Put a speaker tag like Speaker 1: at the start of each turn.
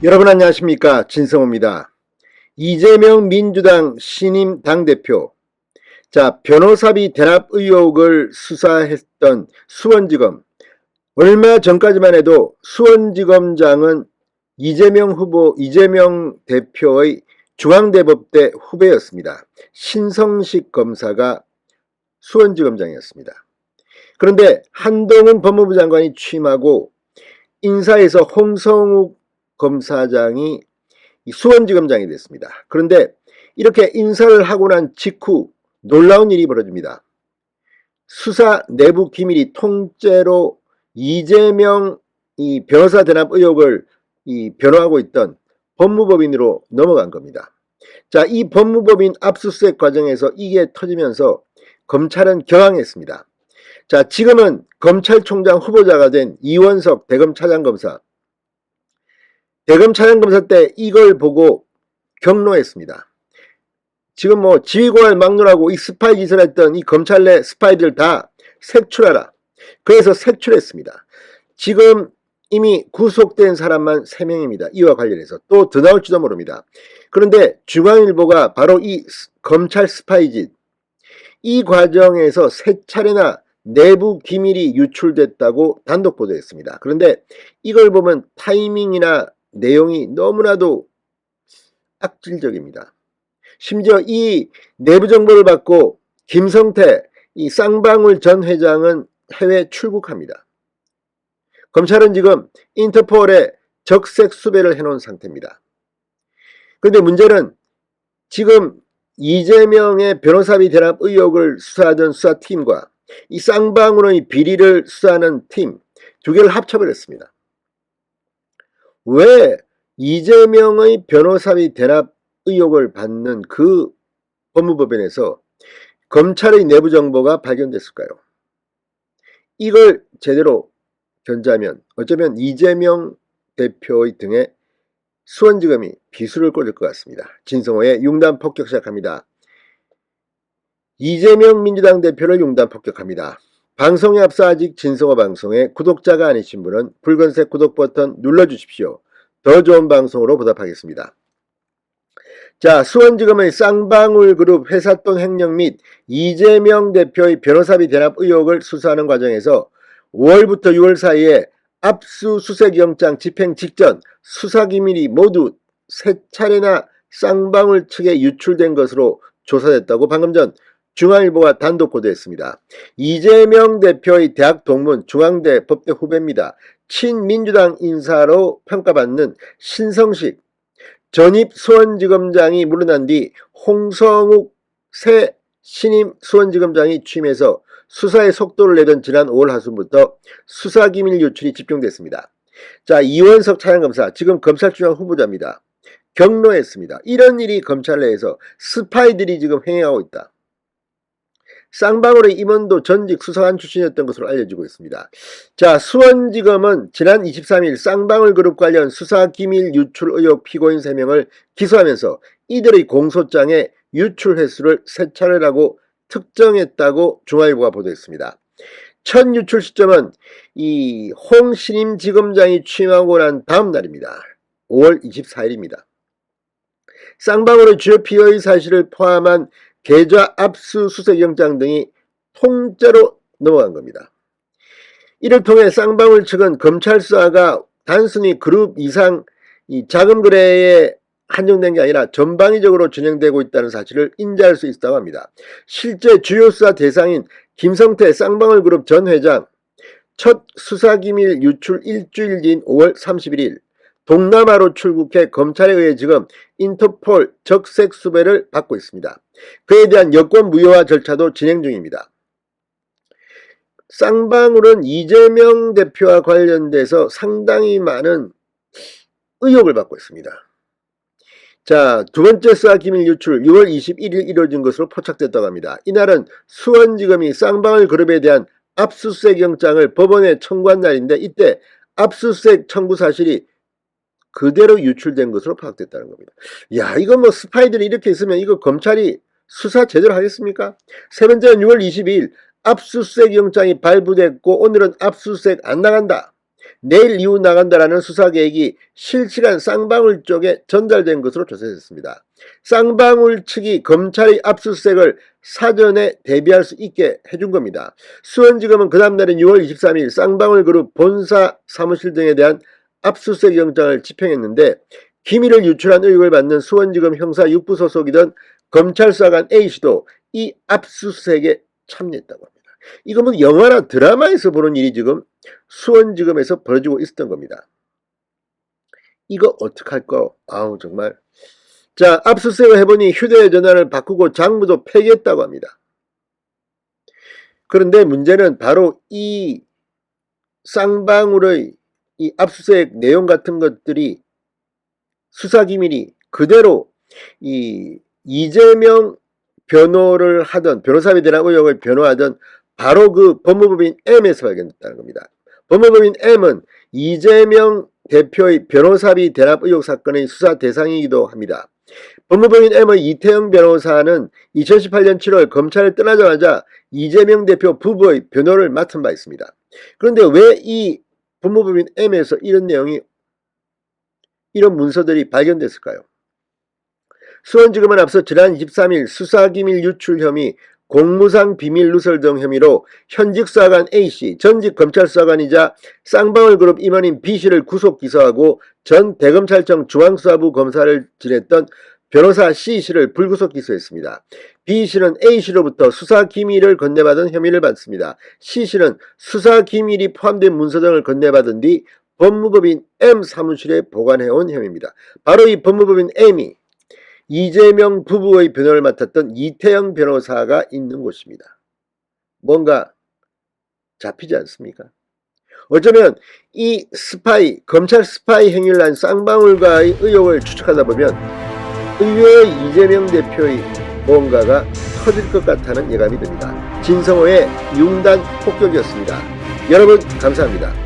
Speaker 1: 여러분 안녕하십니까, 진성호입니다. 이재명 민주당 신임 당대표, 변호사비 대납 의혹을 수사했던 수원지검, 얼마 전까지만 해도 수원지검장은 이재명 대표의 중앙대법대 후배였습니다. 신성식 검사가 수원지검장이었습니다. 그런데 한동훈 법무부 장관이 취임하고 인사에서 홍성욱 검사장이 수원지검장이 됐습니다. 그런데 이렇게 인사를 하고 난 직후 놀라운 일이 벌어집니다. 수사 내부 기밀이 통째로 이재명 변호사 대납 의혹을 변호하고 있던 법무법인으로 넘어간 겁니다. 이 법무법인 압수수색 과정에서 이게 터지면서 검찰은 경악했습니다. 지금은 검찰총장 후보자가 된 이원석 대검 차장검사 때 이걸 보고 격노했습니다. 지금 지휘고할 막론하고 이 스파이 짓을 했던 이 검찰 내 스파이들 다 색출하라. 그래서 색출했습니다. 지금 이미 구속된 사람만 3명입니다. 이와 관련해서 또 더 나올지도 모릅니다. 그런데 중앙일보가 바로 이 검찰 스파이 짓, 이 과정에서 3차례나 내부 기밀이 유출됐다고 단독 보도했습니다. 그런데 이걸 보면 타이밍이나 내용이 너무나도 악질적입니다. 심지어 이 내부 정보를 받고 김성태 이 쌍방울 전 회장은 해외 출국합니다. 검찰은 지금 인터폴에 적색 수배를 해놓은 상태입니다. 그런데 문제는 지금 이재명의 변호사비 대납 의혹을 수사하던 수사팀과 이 쌍방울의 비리를 수사하는 팀 두 개를 합쳐버렸습니다. 왜 이재명의 변호사비 대납 의혹을 받는 그 법무법인에서 검찰의 내부 정보가 발견됐을까요? 이걸 제대로 견자면 어쩌면 이재명 대표의 등에 수원지검이 비수를 꽂을 것 같습니다. 진성호의 융단 폭격 시작합니다. 이재명 민주당 대표를 융단 폭격합니다. 방송에 앞서 아직 진성호 방송에 구독자가 아니신 분은 붉은색 구독 버튼 눌러주십시오. 더 좋은 방송으로 보답하겠습니다. 수원지검의 쌍방울그룹 회삿돈 횡령 및 이재명 대표의 변호사비 대납 의혹을 수사하는 과정에서 5월부터 6월 사이에 압수수색영장 집행 직전 수사기밀이 모두 3차례나 쌍방울 측에 유출된 것으로 조사됐다고 방금 전 중앙일보가 단독 보도했습니다. 이재명 대표의 대학 동문 중앙대 법대 후배입니다. 친민주당 인사로 평가받는 신성식 전입 수원지검장이 물러난 뒤 홍성욱 새 신임 수원지검장이 취임해서 수사의 속도를 내던 지난 5월 하순부터 수사기밀 유출이 집중됐습니다. 이원석 차장검사 지금 검찰총장 후보자입니다. 격노했습니다. 이런 일이 검찰 내에서 스파이들이 지금 행해하고 있다. 쌍방울의 임원도 전직 수사관 출신이었던 것으로 알려지고 있습니다. 수원지검은 지난 23일 쌍방울그룹 관련 수사기밀 유출 의혹 피고인 3명을 기소하면서 이들의 공소장에 유출 횟수를 3차례라고 특정했다고 중앙일보가 보도했습니다. 첫 유출 시점은 이 홍신임 지검장이 취임하고 난 다음 날입니다. 5월 24일입니다. 쌍방울의 주요 피의 사실을 포함한 계좌 압수수색영장 등이 통째로 넘어간 겁니다. 이를 통해 쌍방울 측은 검찰 수사가 단순히 그룹 이상 자금 거래에 한정된 게 아니라 전방위적으로 진행되고 있다는 사실을 인지할 수 있다고 합니다. 실제 주요 수사 대상인 김성태 쌍방울그룹 전 회장 첫 수사기밀 유출 일주일 뒤인 5월 31일 동남아로 출국해 검찰에 의해 지금 인터폴 적색 수배를 받고 있습니다. 그에 대한 여권 무효화 절차도 진행 중입니다. 쌍방울은 이재명 대표와 관련돼서 상당히 많은 의혹을 받고 있습니다. 두 번째 수사기밀 유출 6월 21일 이루어진 것으로 포착됐다고 합니다. 이날은 수원지검이 쌍방울 그룹에 대한 압수수색 영장을 법원에 청구한 날인데 이때 압수수색 청구 사실이 그대로 유출된 것으로 파악됐다는 겁니다. 이거 스파이들이 이렇게 있으면 이거 검찰이 수사 제대로 하겠습니까? 세 번째는 6월 22일 압수수색 영장이 발부됐고 오늘은 압수수색 안 나간다. 내일 이후 나간다라는 수사 계획이 실시간 쌍방울 쪽에 전달된 것으로 조사됐습니다. 쌍방울 측이 검찰의 압수수색을 사전에 대비할 수 있게 해준 겁니다. 수원지검은 그 다음날인 6월 23일 쌍방울 그룹 본사 사무실 등에 대한 압수수색 영장을 집행했는데 기밀을 유출한 의혹을 받는 수원지검 형사 6부 소속이던 검찰 수사관 A씨도 이 압수수색에 참여했다고 합니다. 이거 뭐 영화나 드라마에서 보는 일이 지금 수원지검에서 벌어지고 있었던 겁니다. 이거 어떡할까? 아우 정말. 자, 압수수색을 해보니 휴대전화를 바꾸고 장부도 폐기했다고 합니다. 그런데 문제는 바로 이 쌍방울의 이 압수수색 내용 같은 것들이 수사기밀이 그대로 이 이재명 변호를 하던 변호사에 대한 의혹을 변호하던 바로 그 법무법인 M에서 발견됐다는 겁니다. 법무법인 M은 이재명 대표의 변호사비 대납 의혹 사건의 수사 대상이기도 합니다. 법무법인 M의 이태영 변호사는 2018년 7월 검찰을 떠나자마자 이재명 대표 부부의 변호를 맡은 바 있습니다. 그런데 왜 이 법무법인 M에서 이런 내용이 이런 문서들이 발견됐을까요? 수원지검은 앞서 지난 23일 수사기밀 유출 혐의, 공무상 비밀 누설 등 혐의로 현직 수사관 A씨, 전직 검찰 수사관이자 쌍방울그룹 임원인 B씨를 구속 기소하고 전 대검찰청 중앙수사부 검사를 지냈던 변호사 C씨를 불구속 기소했습니다. B씨는 A씨로부터 수사기밀을 건네받은 혐의를 받습니다. C씨는 수사기밀이 포함된 문서 등을 건네받은 뒤 법무법인 M 사무실에 보관해온 혐의입니다. 바로 이 법무법인 M이 이재명 부부의 변호를 맡았던 이태영 변호사가 있는 곳입니다. 뭔가 잡히지 않습니까? 어쩌면 이 스파이, 검찰 스파이 행위를 한 쌍방울과의 의혹을 추적하다 보면 의외의 이재명 대표의 뭔가가 터질 것 같다는 예감이 듭니다. 진성호의 융단 폭격이었습니다. 여러분 감사합니다.